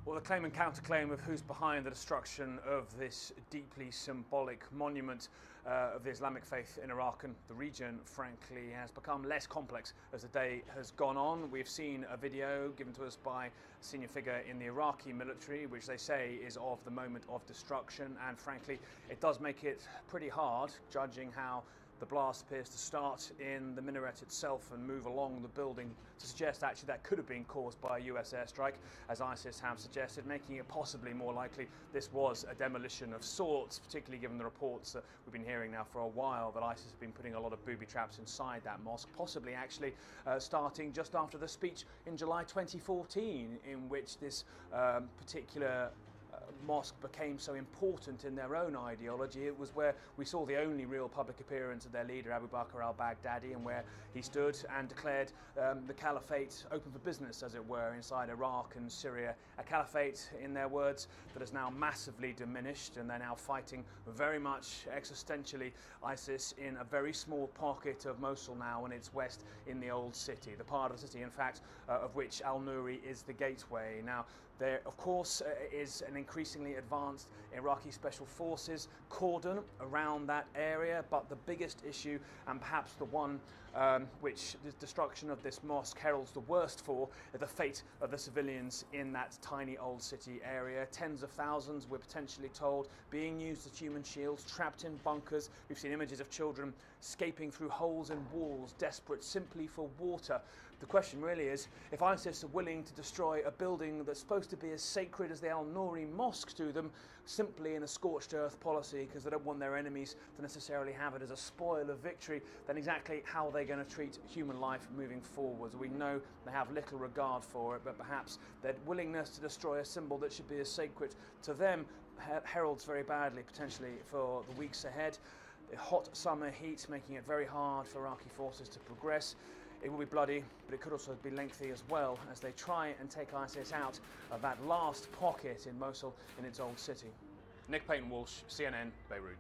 Well, the claim and counterclaim of who's behind the destruction of this deeply symbolic monument of the Islamic faith in Iraq and the region, frankly, has become less complex as the day has gone on. We've seen a video given to us by a senior figure in the Iraqi military, which they say is of the moment of destruction, and frankly, it does make it pretty hard, judging how the blast appears to start in the minaret itself and move along the building, to suggest actually that could have been caused by a US airstrike, as ISIS have suggested, making it possibly more likely this was a demolition of sorts, particularly given the reports that we've been hearing now for a while that ISIS have been putting a lot of booby traps inside that mosque, possibly actually starting just after the speech in July 2014, in which this particular mosque became so important in their own ideology. It was where we saw the only real public appearance of their leader, Abu Bakr al-Baghdadi, and where he stood and declared the caliphate open for business, as it were, inside Iraq and Syria. A caliphate, in their words, that is now massively diminished, and they're now fighting very much existentially ISIS in a very small pocket of Mosul now and its west in the old city, the part of the city, in fact, of which al-Nuri is the gateway. Now, there, of course, is an increasingly advanced Iraqi special forces cordon around that area, but the biggest issue, and perhaps the one which the destruction of this mosque heralds the worst for, is the fate of the civilians in that tiny old city area. Tens of thousands, we're potentially told, being used as human shields, trapped in bunkers. We've seen images of children escaping through holes in walls, desperate simply for water. The question really is, if ISIS are willing to destroy a building that's supposed to be as sacred as the al-Nuri mosque to them, simply in a scorched earth policy because they don't want their enemies to necessarily have it as a spoil of victory, then exactly how are they going to treat human life moving forwards? We know they have little regard for it, but perhaps their willingness to destroy a symbol that should be as sacred to them heralds very badly potentially for the weeks ahead. The hot summer heat making it very hard for Iraqi forces to progress. It will be bloody, but it could also be lengthy as well, as they try and take ISIS out of that last pocket in Mosul in its old city. Nick Payton-Walsh, CNN, Beirut.